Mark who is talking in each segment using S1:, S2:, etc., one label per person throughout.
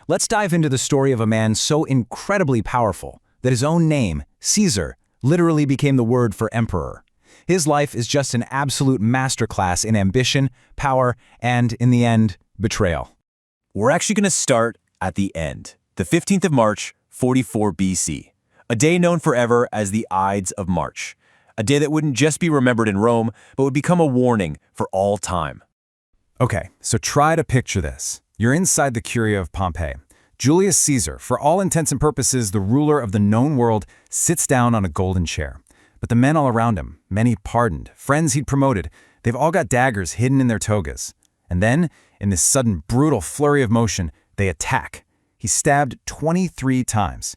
S1: Let's dive into the story of a man so incredibly powerful that his own name, Caesar, literally became the word for emperor. His life is just an absolute masterclass in ambition, power, and, in the end, betrayal.
S2: We're actually going to start at the end, the 15th of March, 44 BC, a day known forever as the Ides of March, a day that wouldn't just be remembered in Rome, but would become a warning for all time.
S1: Okay, so try to picture this. You're inside the Curia of Pompey. Julius Caesar, for all intents and purposes the ruler of the known world, sits down on a golden chair. But the men all around him, many pardoned, friends he'd promoted, they've all got daggers hidden in their togas. And then, in this sudden brutal flurry of motion, they attack. He's stabbed 23 times.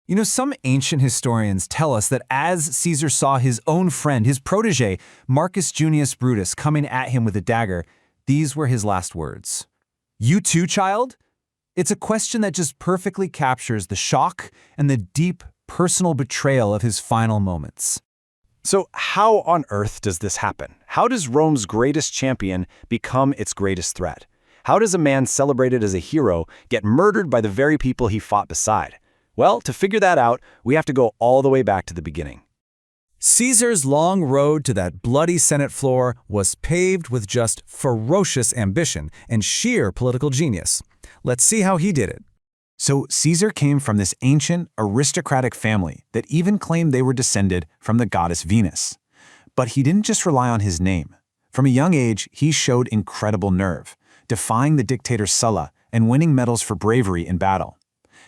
S1: You know, some ancient historians tell us that as Caesar saw his own friend, his protege, Marcus Junius Brutus, coming at him with a dagger, these were his last words. "You too, child?" It's a question that just perfectly captures the shock and the deep personal betrayal of his final moments.
S3: So how on earth does this happen? How does Rome's greatest champion become its greatest threat? How does a man celebrated as a hero get murdered by the very people he fought beside? Well, to figure that out, we have to go all the way back to the beginning.
S1: Caesar's long road to that bloody Senate floor was paved with just ferocious ambition and sheer political genius. Let's see how he did it. So Caesar came from this ancient aristocratic family that even claimed they were descended from the goddess Venus. But he didn't just rely on his name. From a young age, he showed incredible nerve, defying the dictator Sulla and winning medals for bravery in battle.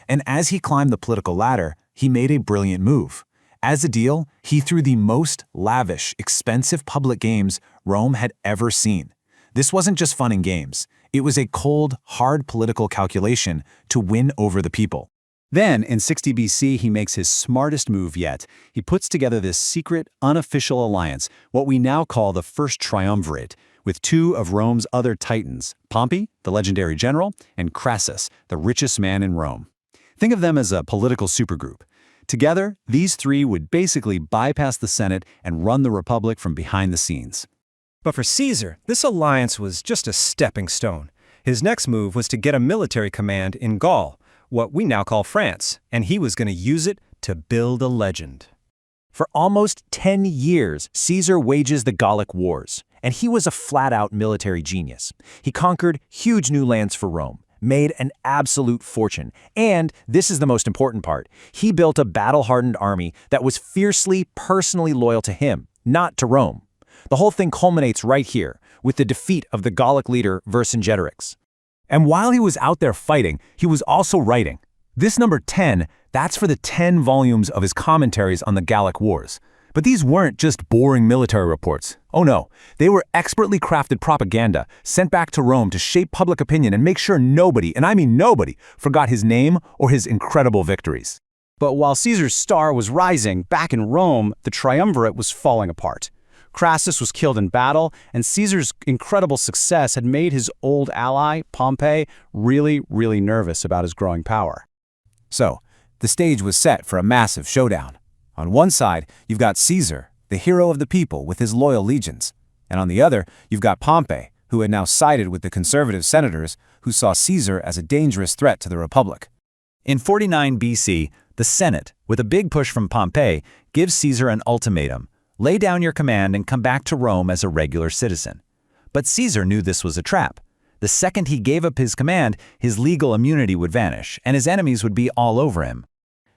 S1: And as he climbed the political ladder, he made a brilliant move. As a deal, he threw the most lavish, expensive public games Rome had ever seen. This wasn't just fun and games. It was a cold, hard political calculation to win over the people.
S3: Then, in 60 BC, he makes his smartest move yet. He puts together this secret, unofficial alliance, what we now call the First Triumvirate, with two of Rome's other titans, Pompey, the legendary general, and Crassus, the richest man in Rome. Think of them as a political supergroup. Together, these three would basically bypass the Senate and run the Republic from behind the scenes.
S4: But for Caesar, this alliance was just a stepping stone. His next move was to get a military command in Gaul, what we now call France, and he was going to use it to build a legend.
S2: For almost 10 years, Caesar wages the Gallic Wars, and he was a flat-out military genius. He conquered huge new lands for Rome, made an absolute fortune, and, this is the most important part, he built a battle-hardened army that was fiercely, personally loyal to him, not to Rome. The whole thing culminates right here, with the defeat of the Gallic leader Vercingetorix.
S1: And while he was out there fighting, he was also writing. This number 10, that's for the 10 volumes of his commentaries on the Gallic Wars. But these weren't just boring military reports. Oh no, they were expertly crafted propaganda sent back to Rome to shape public opinion and make sure nobody, and I mean nobody, forgot his name or his incredible victories.
S3: But while Caesar's star was rising, back in Rome, the triumvirate was falling apart. Crassus was killed in battle, and Caesar's incredible success had made his old ally, Pompey, really nervous about his growing power.
S1: So, the stage was set for a massive showdown. On one side, you've got Caesar, the hero of the people with his loyal legions. And on the other, you've got Pompey, who had now sided with the conservative senators who saw Caesar as a dangerous threat to the Republic. In 49 BC, the Senate, with a big push from Pompey, gives Caesar an ultimatum: lay down your command and come back to Rome as a regular citizen. But Caesar knew this was a trap. The second he gave up his command, his legal immunity would vanish, and his enemies would be all over him.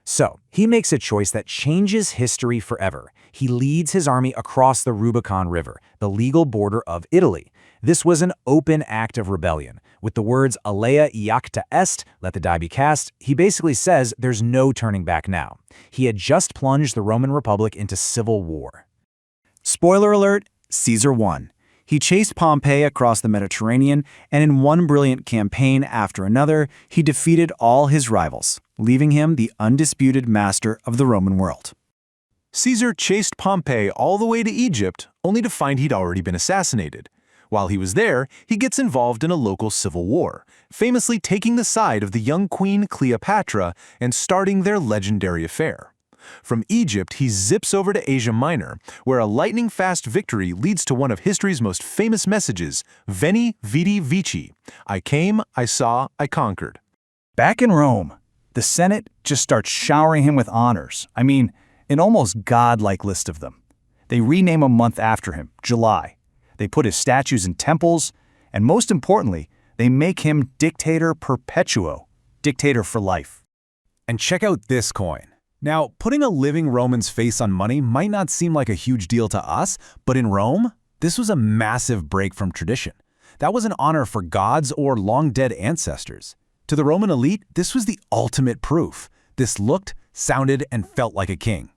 S2: So, he makes a choice that changes history forever. He leads his army across the Rubicon River, the legal border of Italy. This was an open act of rebellion. With the words alea iacta est, let the die be cast, he basically says there's no turning back now. He had just plunged the Roman Republic into civil war. Spoiler alert, Caesar won. He chased Pompey across the Mediterranean, and in one brilliant campaign after another, he defeated all his rivals, leaving him the undisputed master of the Roman world.
S5: Caesar chased Pompey all the way to Egypt, only to find he'd already been assassinated. While he was there, he gets involved in a local civil war, famously taking the side of the young queen Cleopatra and starting their legendary affair. From Egypt, he zips over to Asia Minor, where a lightning-fast victory leads to one of history's most famous messages, Veni, Vidi, Vici. I came, I saw, I conquered.
S1: Back in Rome, the Senate just starts showering him with honors. I mean, an almost godlike list of them. They rename a month after him, July. They put his statues in temples, and most importantly, they make him Dictator Perpetuo, dictator for life.
S2: And check out this coin. Now, putting a living Roman's face on money might not seem like a huge deal to us, but in Rome, this was a massive break from tradition. That was an honor for gods or long-dead ancestors. To the Roman elite, this was the ultimate proof. This looked, sounded, and felt like a king.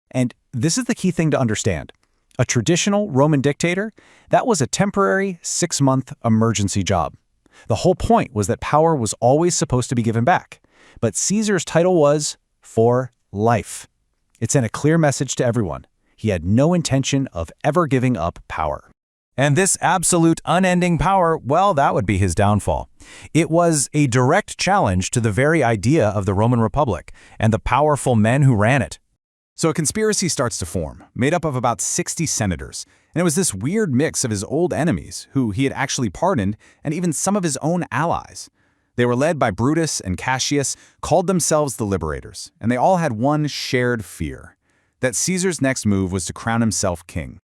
S1: And this is the key thing to understand. A traditional Roman dictator, that was a temporary 6-month emergency job. The whole point was that power was always supposed to be given back. But Caesar's title was for life. It sent a clear message to everyone. He had no intention of ever giving up power.
S2: And this absolute unending power, well, that would be his downfall. It was a direct challenge to the very idea of the Roman Republic and the powerful men who ran it. So a conspiracy starts to form, made up of about 60 senators, and it was this weird mix of his old enemies, who he had actually pardoned, and even some of his own allies. They were led by Brutus and Cassius, called themselves the Liberators, and they all had one shared fear, that Caesar's next move was to crown himself king.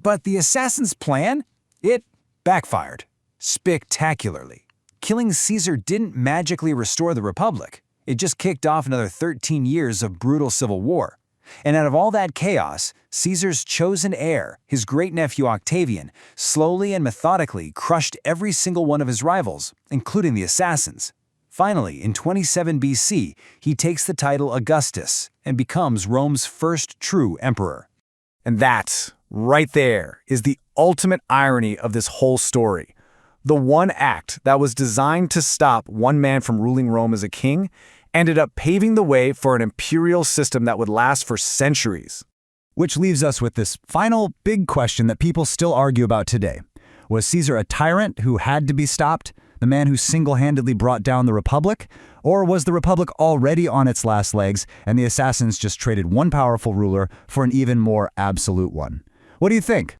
S1: But the assassin's plan? It backfired. Spectacularly. Killing Caesar didn't magically restore the Republic. It just kicked off another 13 years of brutal civil war. And out of all that chaos, Caesar's chosen heir, his great-nephew Octavian, slowly and methodically crushed every single one of his rivals, including the assassins. Finally, in 27 BC, he takes the title Augustus and becomes Rome's first true emperor.
S2: And that, right there, is the ultimate irony of this whole story. The one act that was designed to stop one man from ruling Rome as a king ended up paving the way for an imperial system that would last for centuries.
S1: Which leaves us with this final big question that people still argue about today. Was Caesar a tyrant who had to be stopped, the man who single-handedly brought down the Republic? Or was the Republic already on its last legs and the assassins just traded one powerful ruler for an even more absolute one? What do you think?